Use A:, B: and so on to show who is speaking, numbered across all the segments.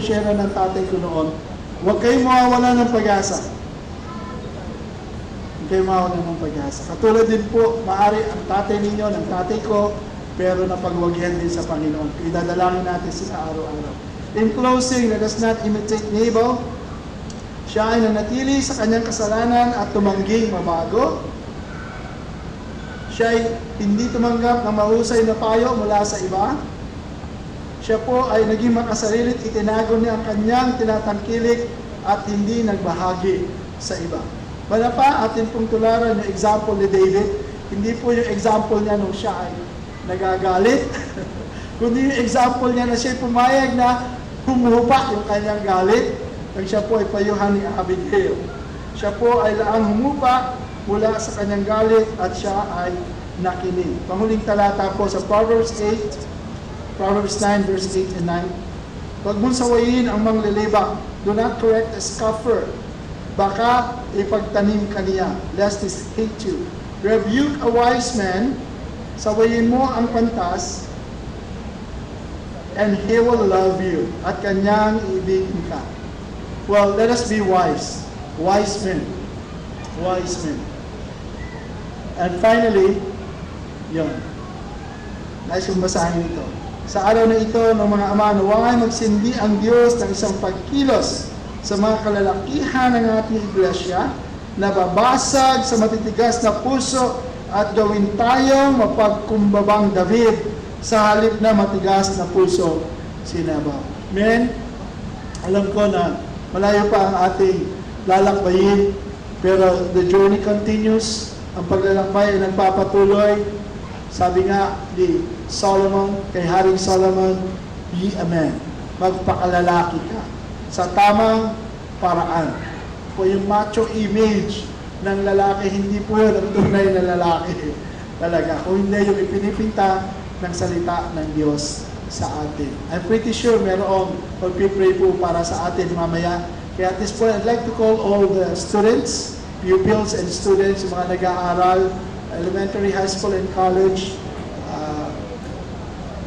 A: share ng tatay ko noon, huwag kayong mawawala ng pag-asa. Huwag kayong mawawala ng pag-asa. Katulad din po, maaari ang tatay ninyo, ng tatay ko, pero napagwagyan din sa Panginoon. Idadalangin natin sila araw-araw. In closing, let us not imitate Nabal. Siya ay nanatili sa kanyang kasalanan at tumangging mabago. Siya ay hindi tumanggap ng mahusay na payo mula sa iba. Siya po ay naging makasarilit, itinago niya ang kanyang tinatangkilik at hindi nagbahagi sa iba. Bala pa, atin pong tularan yung example ni David. Hindi po yung example niya nung siya ay nagagalit. Kundi yung example niya na siya pumayag na humupa yung kanyang galit. Nang siya po ay payuhan ni Abigail. Siya po ay laang humupa mula sa kanyang galit at siya ay nakinig. Panghuling talata po sa Proverbs 9 verse 8 and 9. Huwag mong sawayin ang manglilibak. Do not correct a scoffer. Baka ipagtanim ka niya, lest he hate you. Rebuke a wise man. Sawayin mo ang pantas, and he will love you. At kanyang iibigin ka. Well, let us be wise. Wise men. Wise men. And finally, yun. Nais kong basahin ito. Sa araw na ito ng mga ama, naway magsindi ang Diyos ng isang pagkilos sa mga kalalakihan ng ating iglesia na babasag sa matitigas na puso at gawin tayong mapagkumbabang David sa halip na matigas na puso sinabaw. Men, alam ko na malayo pa ang ating lalakbayin, pero the journey continues. Ang paglalakbay ay nagpapatuloy. Sabi nga ni Solomon, kay Haring Solomon, be a man. Magpakalalaki ka sa tamang paraan. Po yung macho image ng lalaki, hindi po yun ang tunay na lalaki talaga. Kung hindi yung ipinipinta ng salita ng Diyos sa atin. I'm pretty sure merong pag-pray po para sa atin mamaya. Kaya at this point, I'd like to call all the students, pupils and students, mga nag-aaral, elementary, high school, and college.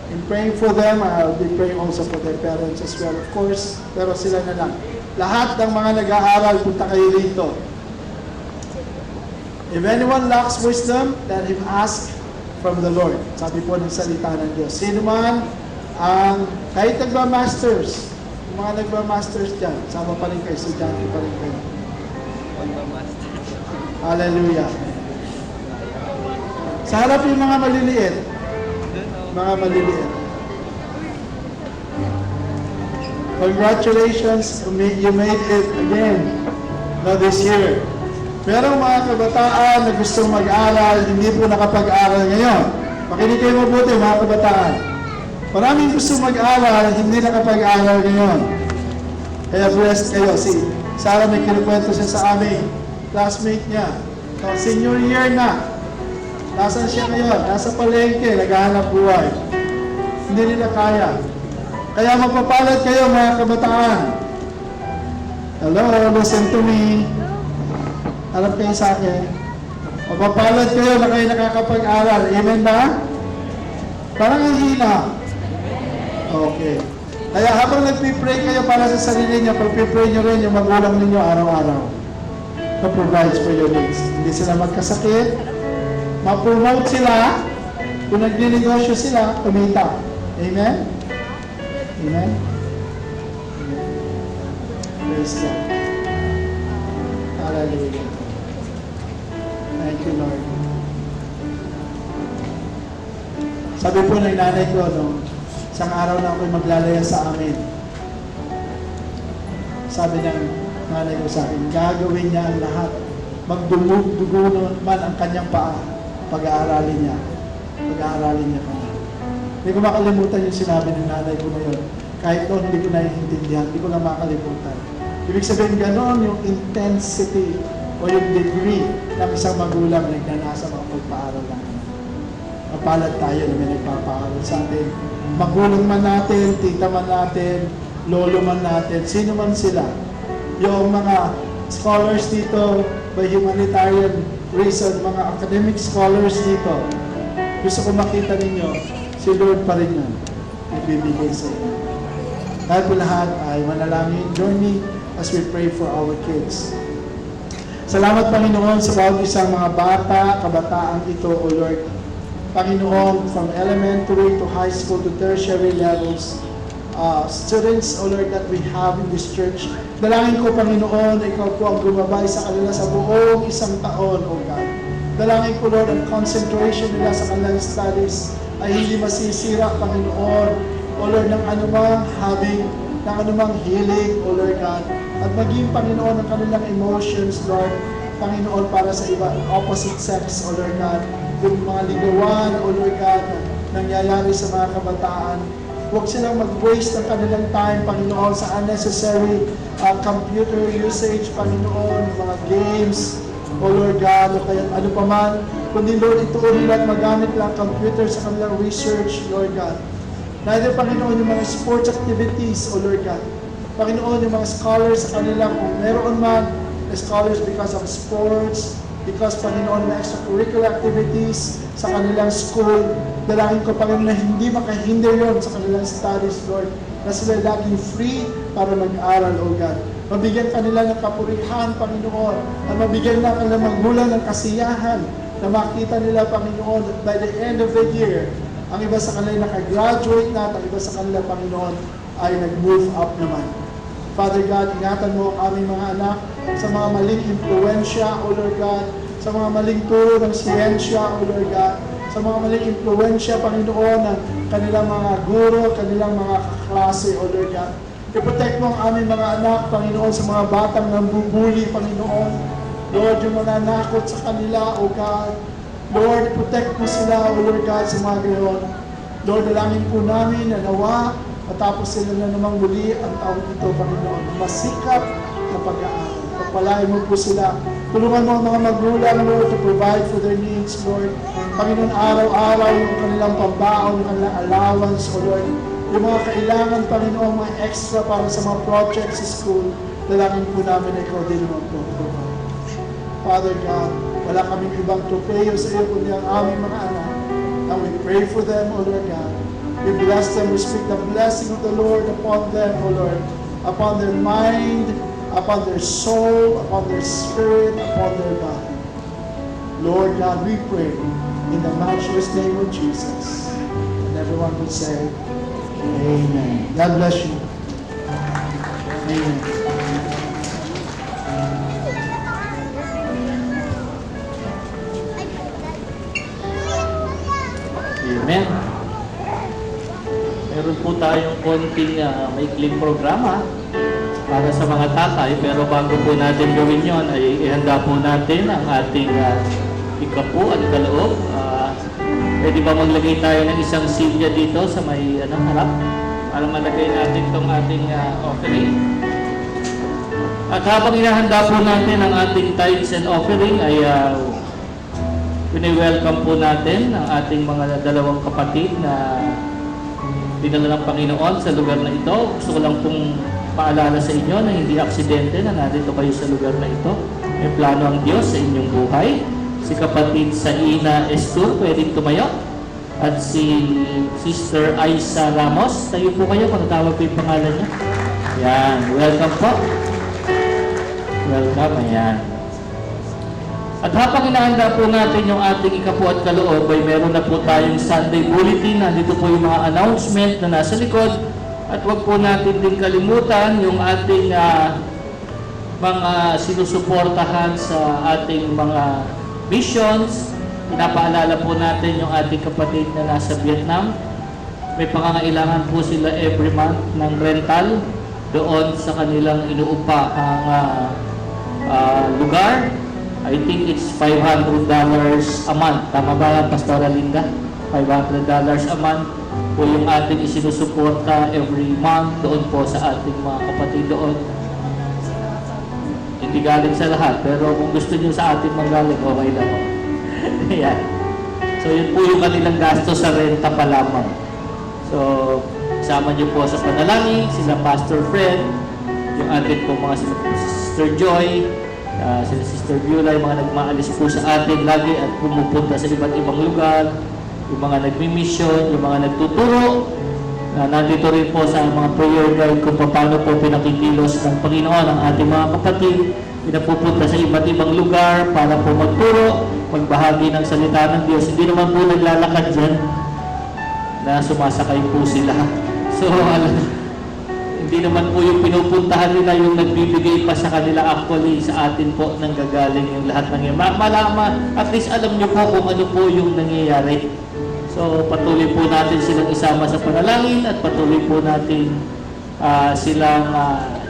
A: In praying for them, I'll be praying also for their parents as well, of course. Pero sila na lang. Lahat ng mga nag-aaral, punta kayo dito. If anyone lacks wisdom, let him ask from the Lord. Sabi po ng salita ng Diyos. Sino man ang, kahit nagba-masters, yung mga nagba-masters dyan, sama pa rin kayo, estudyante pa rin kayo. Hallelujah. Sa harap yung mga maliliit. Mga maliliit. Congratulations, you made it again this year. Pero mga kabataan na gustong mag-aral, hindi po nakapag-aral ngayon. Makinig kayo mabuti mga kabataan. Maraming gustong mag-aral, hindi nakapag-aral ngayon. Kaya blessed kayo. Si Sarah may kinukwento siya sa amin. Classmate niya. Senior year na. Nasaan siya ngayon? Nasa palengke, naghahanap buhay. Hindi nila kaya. Kaya magpapalad kayo mga kabataan. Hello, listen to me. Alam kayo sa akin. Magpapalad kayo na kayo nakakapag-aral. Amen ba? Parang ang hina. Okay. Kaya habang nagpipray kayo para sa sarili niyo, pagpipray niyo rin yung magulang ninyo araw-araw. Na provides for your needs. Hindi sila magkasakit. Ma-promote sila, kung nagninegosyo sila, kumita. Amen? Amen? Praise God. Hallelujah. Thank you, Lord. Sabi po ng nanay ko, isang araw na ako'y maglalaya sa amin. Sabi ng nanay ko sa akin, gagawin niya ang lahat. Magdumugo man ang kanyang paa. Pag-aaralin niya. Pag-aaralin niya kanya. Hindi ko makalimutan yung sinabi ng nanay ko ngayon. Kahit noon hindi ko naiintindihan, hindi ko na makalimutan. Ibig sabihin gano'n yung intensity o yung degree ng isang magulang na nagnanasa mga pagpaaral lang. Mapalad tayo na may nagpapaaral sa atin. Magulang man natin, tita man natin, lolo man natin, sino man sila. Yung mga scholars dito, by humanitarian reason, mga academic scholars dito, gusto ko makita ninyo, si Lord pa rin yan, ibibigay sa inyo. Lahat po lahat ay manalangin. Join me as we pray for our kids. Salamat, Panginoon, sa bawat isang mga bata, kabataang ito, O Lord. Panginoon, from elementary to high school to tertiary levels, students, O Lord, that we have in this church. Dalangin ko, Panginoon, ikaw po ang gumabay sa kanila sa buong isang taon, O God. Dalangin ko, Lord, ang concentration nila sa kanilang studies ay hindi masisira, Panginoon, O Lord, ng anumang hobby, ng anumang healing, O Lord God. At maging, Panginoon, ang kanilang emotions, Lord, Panginoon, para sa iba, opposite sex, O Lord God. Yung mga ligawan, O Lord God, na nangyayari sa mga kabataan. Huwag silang mag-waste ng kanilang time, Panginoon, sa unnecessary computer usage, Panginoon, mga games, O Lord God, o kaya ano pa man. Kundi, Lord, ituon nila at magamit lang computer sa kanilang research, Lord God. Neither, Panginoon, yung mga sports activities, O Lord God. Panginoon, yung mga scholars sa kanila, kung meron man, scholars because of sports, because, Panginoon, may extracurricular activities sa kanilang school. Dalangin ko, Panginoon, na hindi makahinder yon sa kanilang studies, Lord. Na sila laging free para mag-aral, O God. Mabigyan kanila ng kapurihan, Panginoon. At mabigyan na kanilang magulang ng kasiyahan na makita nila, Panginoon, that by the end of the year, ang iba sa kanila nakagraduate na at ang iba sa kanila, Panginoon, ay nag-move up naman. Father God, ingatan mo ang aming mga anak sa mga maling impluensya, O Lord God, sa mga maling turo ng siyensya, O Lord God, sa mga maling impluensya, Panginoon, ng kanilang mga guro, kanilang mga kaklase, O Lord God. I-protect mo ang aming mga anak, Panginoon, sa mga batang nambubuli, Panginoon. Lord, yung mga nakot sa kanila, O God. Lord, protect mo sila, O Lord God, sa mga gayon. Lord, dalangin po namin na nawa, matapos sila na namang muli ang taon ito, Panginoon. Masikap na pag-aaral. Pagpalain mo po sila. Tulungan mo ang mga magulang, Lord, to provide for their needs, Lord. Panginoon, araw-araw yung kanilang pambaon, yung kanilang allowance, O Lord. Yung mga kailangan, Panginoon, mga extra para sa mga projects sa school, dalangin po namin na ikaw din naman po. Father God, wala kaming ibang tupayo sa iyo kundi ang aming mga anak. And we pray for them, O Lord God. We bless them. We speak the blessing of the Lord upon them, O Lord. Upon their mind, upon their soul, upon their spirit, upon their body. Lord God, we pray in the matchless name of Jesus. And everyone would say, Amen. God bless you. Amen.
B: Amen. Meron po tayong konting maikling programa para sa mga tatay, pero bago po natin gawin yon ay ihanda po natin ang ating ikapu at kaloob. Pwede ba maglagay tayo ng isang silya dito sa may harap para malagay natin itong ating offering. At habang inahanda po natin ang ating tithes and offering ay welcome po natin ang ating mga dalawang kapatid na dinala ng Panginoon sa lugar na ito. Gusto ko lang pong paalala sa inyo na hindi aksidente na nandito kayo sa lugar na ito. May plano ang Diyos sa inyong buhay. Si kapatid Saina Estur, pwedeng tumayo. At si Sister Aisa Ramos, tayo po kayo kung natawag po yung pangalan niya. Yan, welcome po. Welcome, ayan. At habang inahanda po natin yung ating ikapu at kaloob, ay meron na po tayong Sunday Bulletin. Nandito po yung mga announcement na nasa likod. At wag po natin din kalimutan yung ating mga sinusuportahan sa ating mga missions. Pinapaalala po natin yung ating kapatid na nasa Vietnam. May pangangailangan po sila every month ng rental doon sa kanilang inuupahang lugar. I think it's $500 a month. Tama ba, Pastora Linda? $500 a month po yung ating isinusuporta every month doon po sa ating mga kapatid doon. Hindi galing sa lahat, pero kung gusto nyo sa atin manggaling, okay lang. Ayan. So yun po yung kanilang gasto sa renta pa lamang. So, sama nyo po sa panalangin, sila Pastor Fred, yung atin po mga Sister Joy, sila Sister Viola, yung mga nagmaalis po sa atin lagi at pumupunta sa iba't ibang lugar, yung mga nagmi-mission, yung mga nagtuturo na nandito rin po sa mga prayer guide kung paano po pinakikilos ng Panginoon ang ating mga kapatid. Pinapupunta sa iba't ibang lugar para po magturo, magbahagi ng salita ng Diyos. Hindi naman po naglalakad dyan na sumasakay po sila. So, hindi naman po yung pinupuntahan nila yung nagbibigay pa sa kanila, actually sa atin po nang gagaling yung lahat ng yan. Malaman, at least alam nyo po kung ano po yung nangyayari. So patuloy po natin silang isama sa panalangin at patuloy po natin silang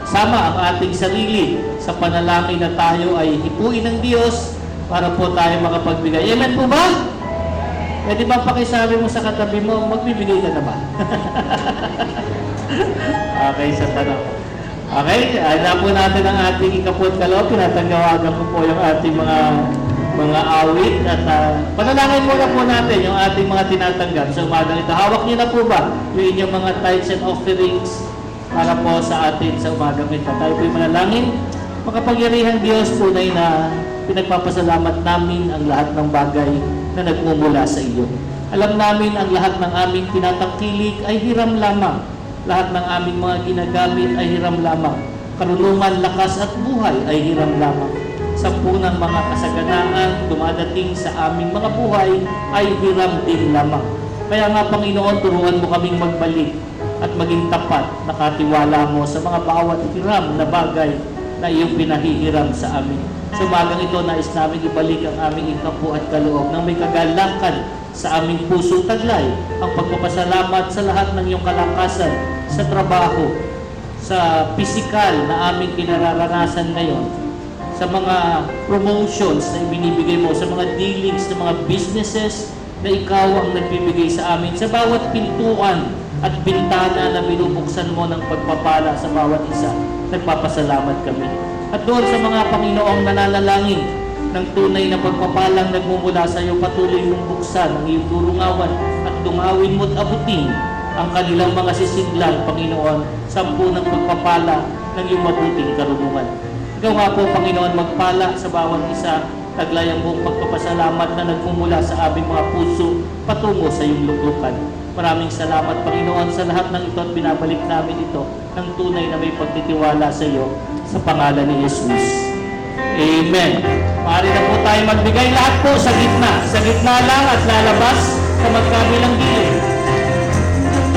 B: sama ang ating sarili sa panalangin na tayo ay hipuin ng Diyos para po tayo makapagbigay. Amen po ba? Pwede ba pakisabi mo sa katabi mo, magbibigay ka na ba? Okay, sa tanong. Okay, na po natin ang ating ikaput kaloob. Tinatanggawagan ko po yung ating mga awit at panalangin muna po natin yung ating mga tinatanggap sa umagang ito. Hawak niyo na po ba yung inyong mga tithes and offerings para po sa atin sa umagang ito? Tayo po yung manalangin. Makapangyarihang Diyos, tunay na pinagpapasalamat namin ang lahat ng bagay na nagmumula sa iyo. Alam namin ang lahat ng aming tinatangkilik ay hiram lamang. Lahat ng aming mga ginagamit ay hiram lamang. Karunungan, lakas at buhay ay hiram lamang. Sampunang mga kasaganaan dumadating sa aming mga buhay ay hiram din lamang. Kaya nga Panginoon, turuan mo kaming magbalik at maging tapat, nakatiwala mo sa mga bawat hiram na bagay na iyong pinahihiram sa amin. Sa umagang ito, nais namin ibalik ang aming ikapu at kaloob na may kagalakan sa aming puso taglay, ang pagpapasalamat sa lahat ng iyong kalakasan sa trabaho, sa pisikal na aming kinararanasan ngayon, sa mga promotions na ibinibigay mo, sa mga dealings ng mga businesses na ikaw ang nagbibigay sa amin, sa bawat pintuan at bintana na binubuksan mo ng pagpapala sa bawat isa. Nagpapasalamat kami. At doon sa mga Panginoong nananalangin ng tunay na pagpapalang nagmumula sa iyo, patuloy mong buksan ang iyong durungawan at dungawin mo't abutin ang kanilang mga sisidlan, Panginoon, sampu ng pagpapala ng iyong mabuting karunungan. Ikaw nga po, Panginoon, magpala sa bawat isa, taglay ang buong pagpapasalamat na nagmumula sa aming mga puso patungo sa iyong luglukan. Maraming salamat, Panginoon, sa lahat ng ito at binabalik namin ito ng tunay na may pagtitiwala sa iyo sa pangalan ni Jesus. Amen. Maaari na po tayo magbigay lahat po sa gitna lang at lalabas sa magkabilang gilid.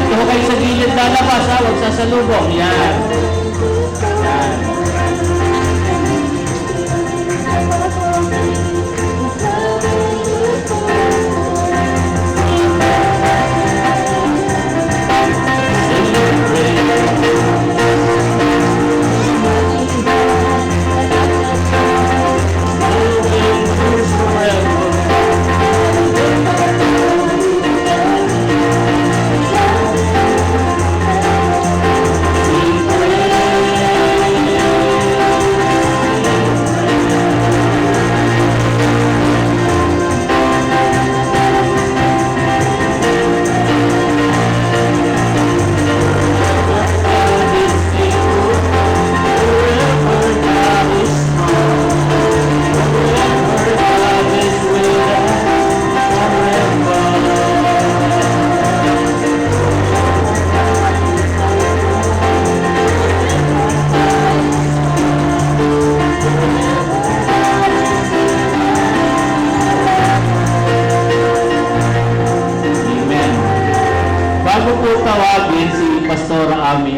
B: Ito ho kayo sa gilid lalabas, ha? Huwag sasalubong. Yan. Yan.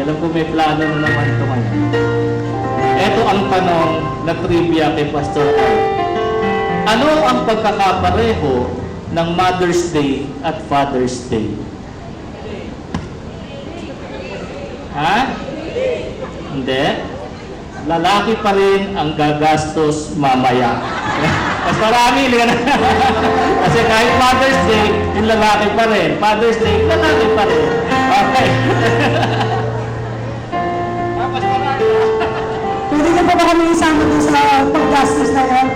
B: Alam ko may plano na naman ito ngayon. Ito ang tanong na trivia kay Pastor Al. Ano ang pagkakapareho ng Mother's Day at Father's Day? Ha? Hindi. Lalaki pa rin ang gagastos mamaya. Mas marami. Kasi kahit Mother's Day, yung lalaki pa rin. Father's Day, lalaki pa rin. Okay.
C: Pwede na po ba kami isama doon sa paggastos na yun?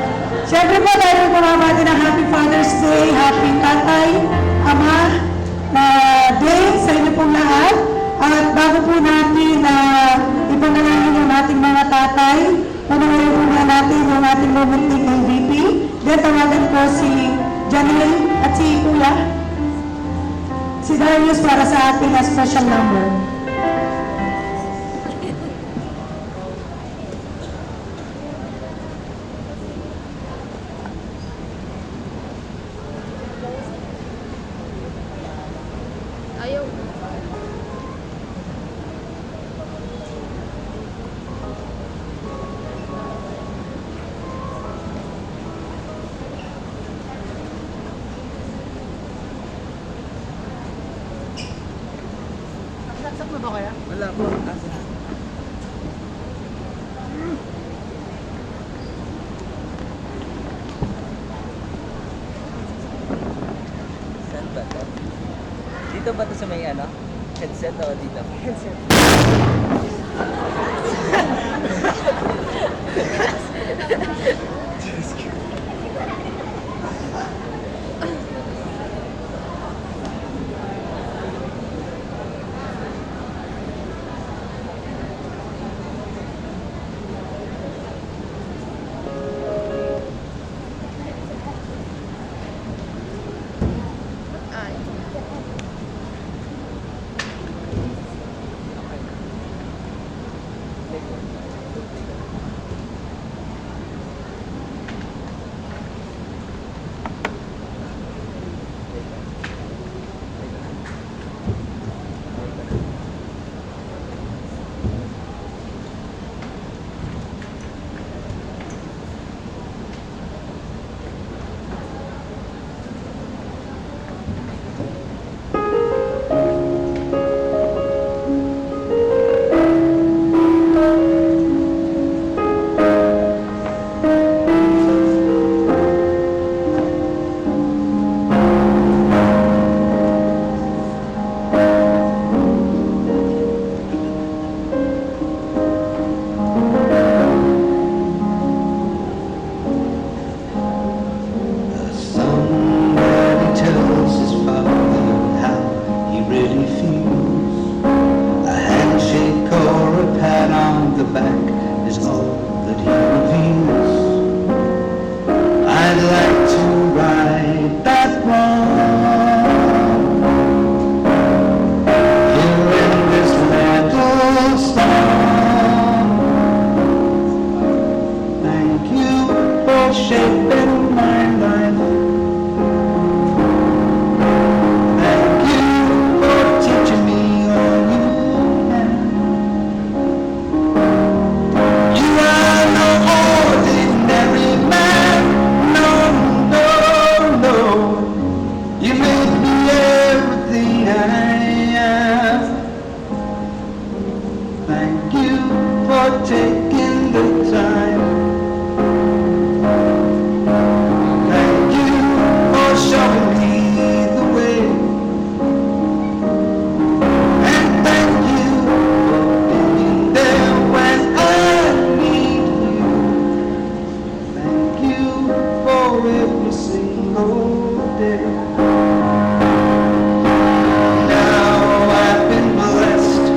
C: Siyempre po, tayo bumabati ng Happy Father's Day, Happy Tatay, Ama, na day sa inyo pong lahat. At bago po natin ipanalangin yung ating mga tatay, panungayin po na natin yung ating mumunting MVP. Then tawagan po si Janelle at si Kuya, si Darius para sa ating special number.
D: Ayaw. Saksak mo ba kaya?
E: Wala po. Asa? Saan ba to? Dito ba to sa may ano? Headset o dito? Headset.
D: Ay.
F: Somebody tells his father how he really feels. A handshake or a pat on the back is all that he reveals. I'd like to right that wrong here in this metal storm. Thank you for shaping my life. Thank you for teaching me all you can. You are no ordinary man. No, no, no. You made me everything I am. Thank you for taking the time. Thank you for showing me the way. And thank you for being there when I need you. Thank you for every single day. Now I've been blessed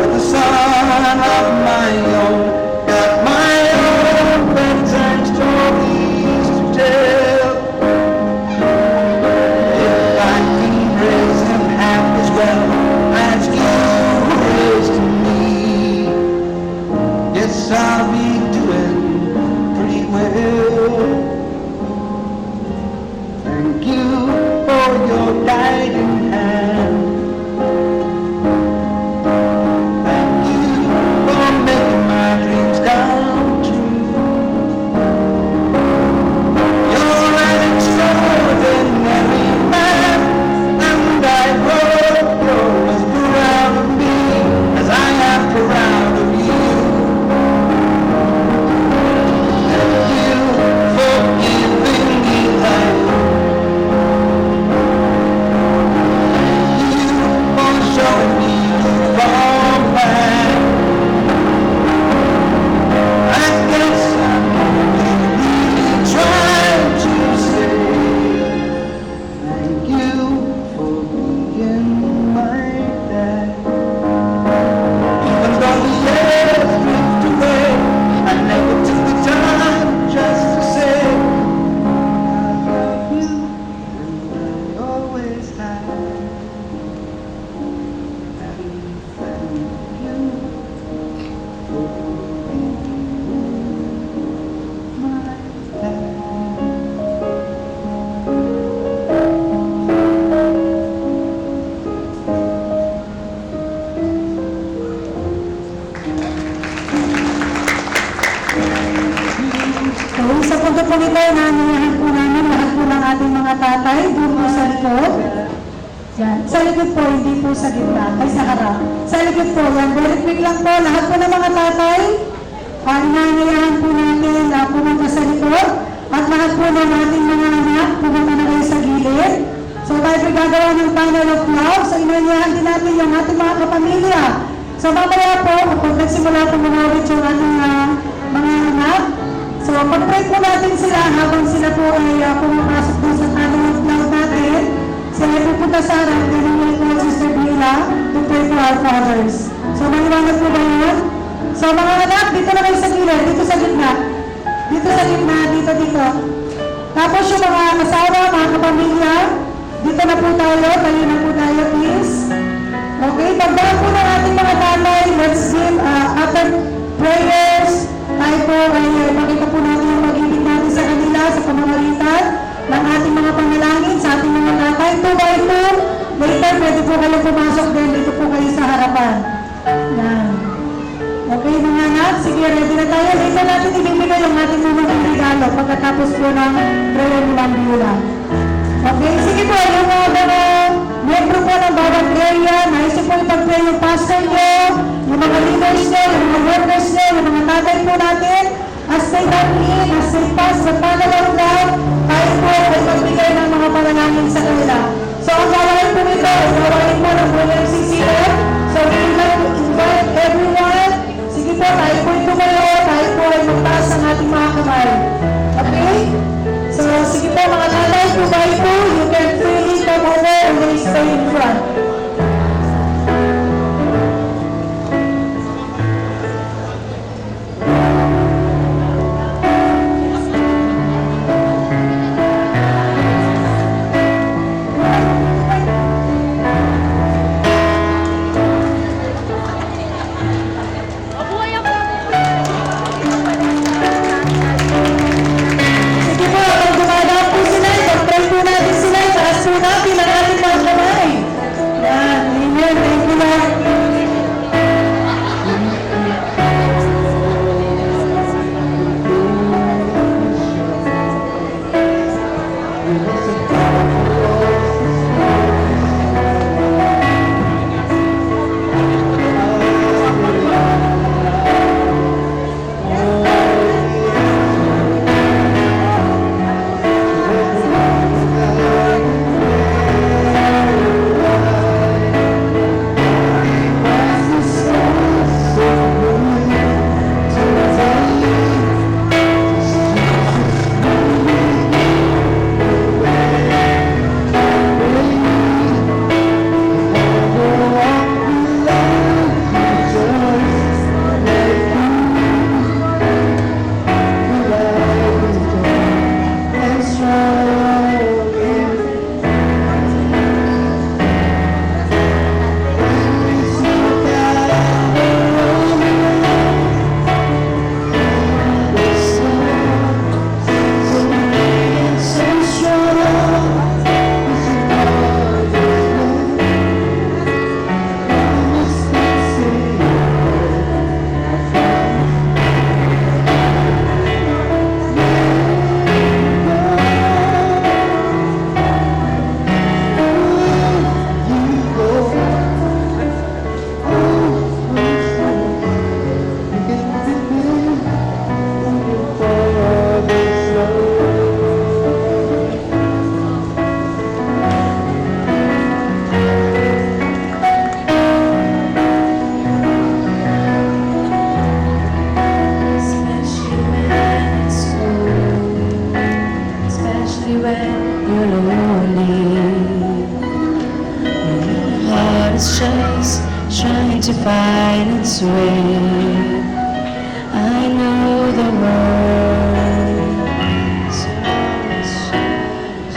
F: with a son of my own. Got my
C: isa punto po nito, inaanyayahan po namin lahat po ng ating mga tatay doon po sa likod. Yan. Sa likod po, hindi po sa gitna, ay sa harap. Sa likod po, yan. Very quick lang po, lahat po ng mga tatay, inaanyayahan po natin na pumunta sa likod. At lahat po ng ating mga anak, pumunta na kayo sa gilid. So tayo po gagawa ng panel of love. So inaanyayahan din natin yung ating mga kapamilya. So mamaya po, kapag nagsimula po manawit yung ating mga anak, so pag-pray po natin sila habang sila po ay pumapasok po sa panel of love natin. Sila ay pupunta sa harap, ganun po Sister Bila, to pray for our fathers. So maliwanag po ba yun? So mga anak, dito na kayo sa gilid, dito sa gitna. Dito sa gitna, dito. Tapos yung mga asawa, mga kapamilya, dito na po tayo please. Okay, pagdaan po ng ating mga tatay, let's give after prayers, tayo po ay makita po natin yung mag-ibig natin sa kanila sa pamamagitan ng ating mga panalangin sa ating mga tatay. 2 by 2, later pwede po kayo pumasok din, dito po kayo sa harapan. Yan. Okay mga anak, sige ready na tayo. Later natin ibibigay yung ating mga regalo pagkatapos po ng prayer ni Ma'am Beulah. Okay, sige po, yung mga membro po ng bawat area, nais po ipag-pray yung pastor nyo, yung mga leaders nyo, yung mga workers nyo, yung mga tatay po natin, as they come in, as they pass the panel of love, tayo po ay magbigay ng mga panalangin sa kanila. So ang gawain po nito, ang gawain po ng CCF, so we would like to invite everyone. Sige po, tayo po ito tumayo, tayo po ay magtaas ang ating mga kamay. Okay? So, sige po mga tatay, 2 by 2, you can freely come over and then stay in front.
D: Mabuhay ako!
C: Sige po, pag dumadaan po sila, pag-pray po natin sila, taas po natin ang ating mga kamay. Yan, amen, thank you Lord.
G: Especially when you're lonely, when your heart is just trying to find its way. I know the words always change.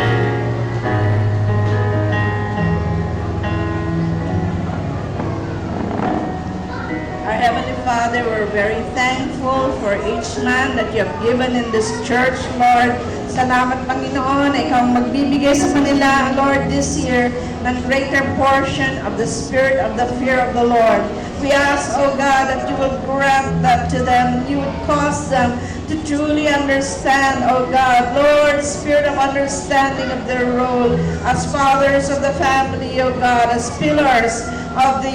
H: Our Heavenly Father, we're very thankful for each man that you have given in this church, Lord. Salamat, Panginoon, ikaw ang magbibigay sa kanila, Lord, this year ng greater portion of the spirit of the fear of the Lord. We ask, oh God, that you will grant that to them. You would cause them to truly understand, oh God, Lord, spirit of understanding of their role as fathers of the family, oh God, as pillars of the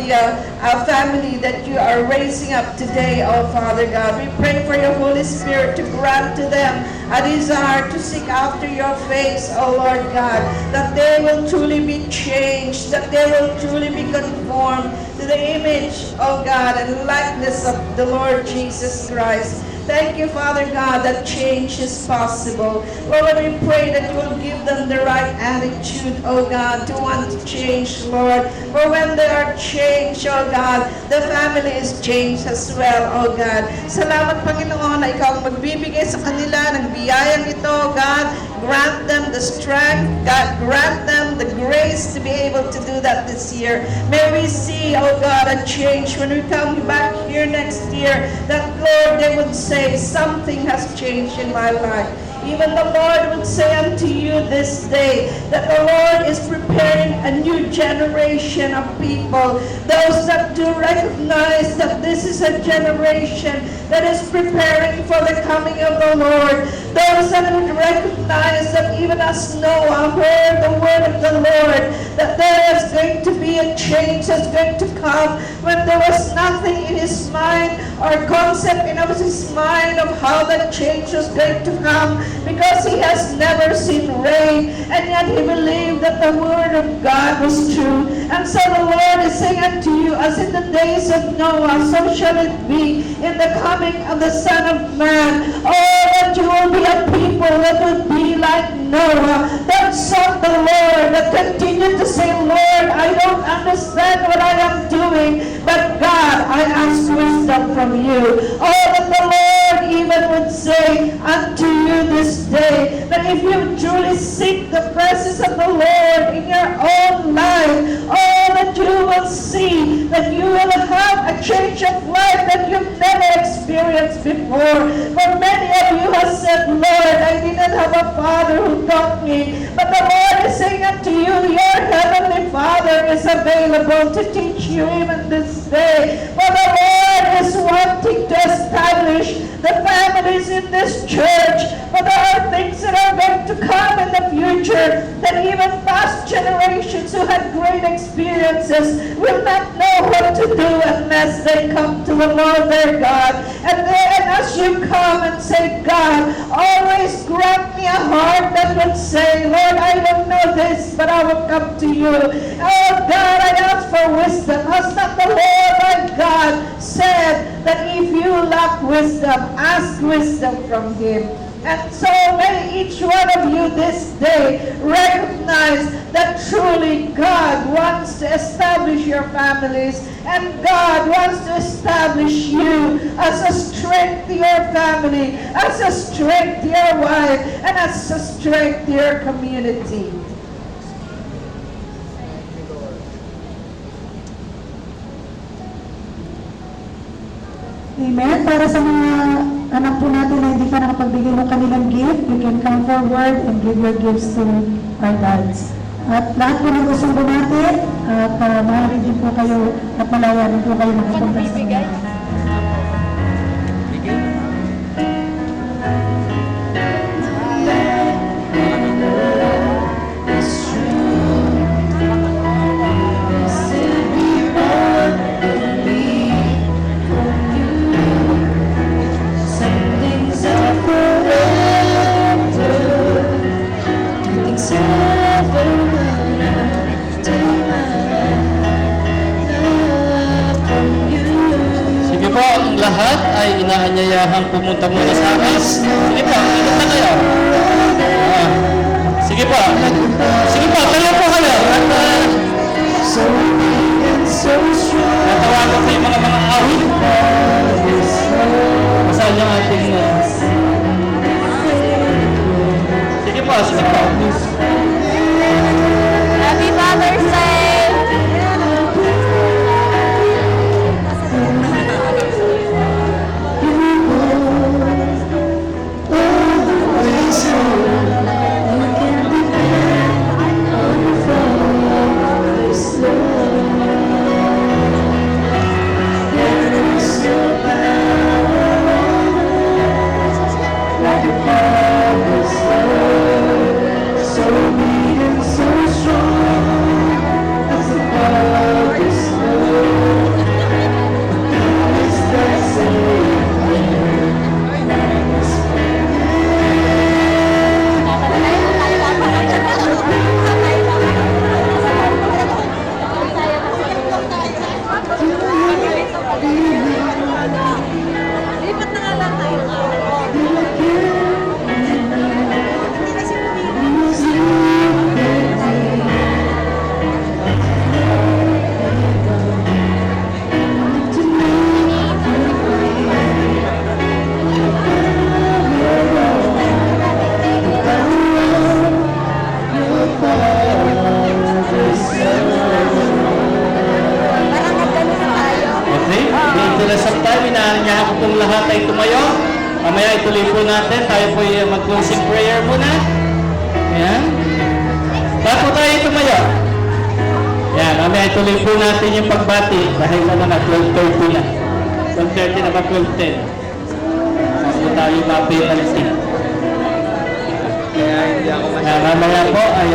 H: family that you are raising up today, oh Father God. We pray for your Holy Spirit to grant to them a desire to seek after your face, oh Lord God, that they will truly be changed, that they will truly be conformed to the image, oh God, and likeness of the Lord Jesus Christ. Thank you, Father God, that change is possible. Lord, we pray that you will give them the right attitude, oh God, to want to change, Lord. For when they are changed, oh God, the family is changed as well, oh God. Salamat, Panginoon, na ikaw ang magbibigay sa kanila ng biyayang ito, God. Grant them the strength, God. Grant them the grace to be able to do that this year. May we see, oh God, a change when we come back here next year, that, Lord, they would say, something has changed in my life. Even the Lord would say unto you this day that the Lord is preparing a new generation of people. Those that do recognize that this is a generation that is preparing for the coming of the Lord. Those that would recognize that even as Noah heard the word of the Lord, that there is going to be a change that's going to come when there was nothing in his mind or concept in his mind of how that change was going to come, because he has never seen rain, and yet he believed that the word of God was true. And so the Lord is saying unto you, as in the days of Noah, so shall it be in the coming of the Son of Man. Oh, that you will be a people that will be like Noah, that sought the Lord, that continue to say, Lord, I don't understand what I am doing, but God, I ask wisdom from you. Oh, that the Lord even would say unto you this day, that if you truly seek the presence of the Lord in your own life, oh, that you will see that you will have a change of life that you've never experienced before. For many of you have said, Lord, I didn't have a father who taught me, but the Lord is saying unto you, your heavenly Father is available to teach you even this day. For the Lord is wanting to establish the families in this church. For there are things that are going to come in the future that even past generations who had great experiences will not know what to do unless they come to the Lord their God. And then as you come and say, God, always grant me a heart that would say, Lord, I don't know this, but I will come to you. Oh God, I ask for wisdom. Has not the Lord my God said that if you lack wisdom, ask wisdom from Him? And so may each one of you this day recognize that truly God wants to establish your families, and God wants to establish you as a strength to your family, as a strength to your wife, and as a strength to your community.
C: Amen. Para sa mga anak po natin na hindi pa nakapagbigay ng kanilang gift, you can come forward and give your gifts to our dads. At lahat po ng gustong bumati, at maaari din po kayo at malayan po kayo makapunta sa mga.
B: Sige po, ang lahat ay inaanyayahang pumunta muna sa akin. Sige po, ikot na kayo. Sige po. Sige po, tayo po kayo. At natawagan ko yung mga awit. Masal yung ating sige po, sige po.
D: Happy Father's Day!
G: Slow
B: pong lahat ay tumayo. Mamaya ituloy po natin. Tayo po ay mag-closing prayer muna. Ayan. Bago tayo tumayo. Ayan, mamaya ituloy po natin yung pagbati. Dahil ano na, 12:30 na. 12:30 na ba, 12:10. Bago tayo mapenalty.
E: Kaya hindi ako
B: Ayan, mamaya po ay...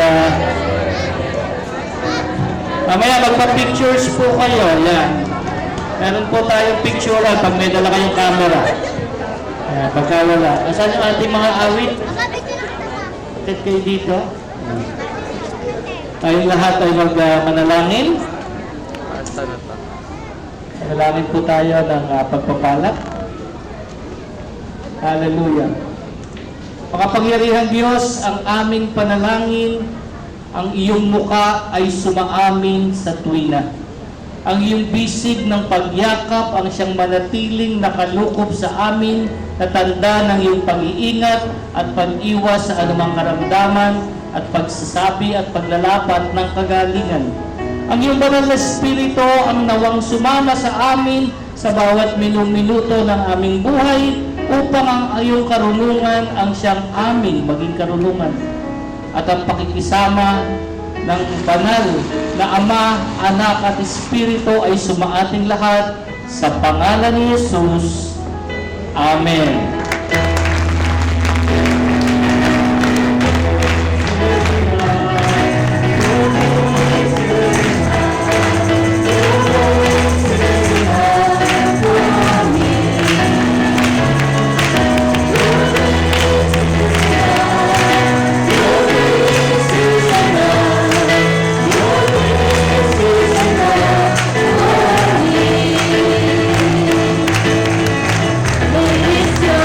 B: mamaya magpa-pictures po kayo. Ayan. Meron po tayong picturean pag may dala kayong camera. Ayan, pagka wala. Asan yung ating mga awit? Tit kayo dito. Tayong lahat ay manalangin.
E: Sana pa.
B: Manalangin po tayo ng pagpapalak. Hallelujah. Makapangyarihang Diyos, ang aming panalangin, ang iyong muka ay sumaamin sa tuwina. Ang iyong bisig ng pagyakap ang siyang manatiling nakalukob sa amin na tanda ng iyong pag-iingat at pag-iwas sa anumang karamdaman at pagsasabi at paglalapat ng kagalingan. Ang iyong banal na Espiritu ang nawang sumama sa amin sa bawat minuto ng aming buhay upang ang iyong karunungan ang siyang aming maging karunungan. At ang pakikisama ng banal na Ama, Anak at Espiritu ay sumaating lahat sa pangalan ni Jesus. Amen.
G: It's your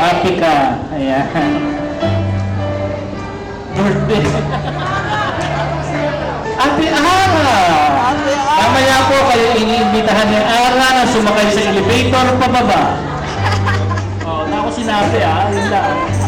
B: Happy ka. Ayan. Birthday. Ate Ara! Mamaya po kayo iniimbitahan ni Ara na sumakay sa elevator pababa. Oh, na ako sinabi yun lang.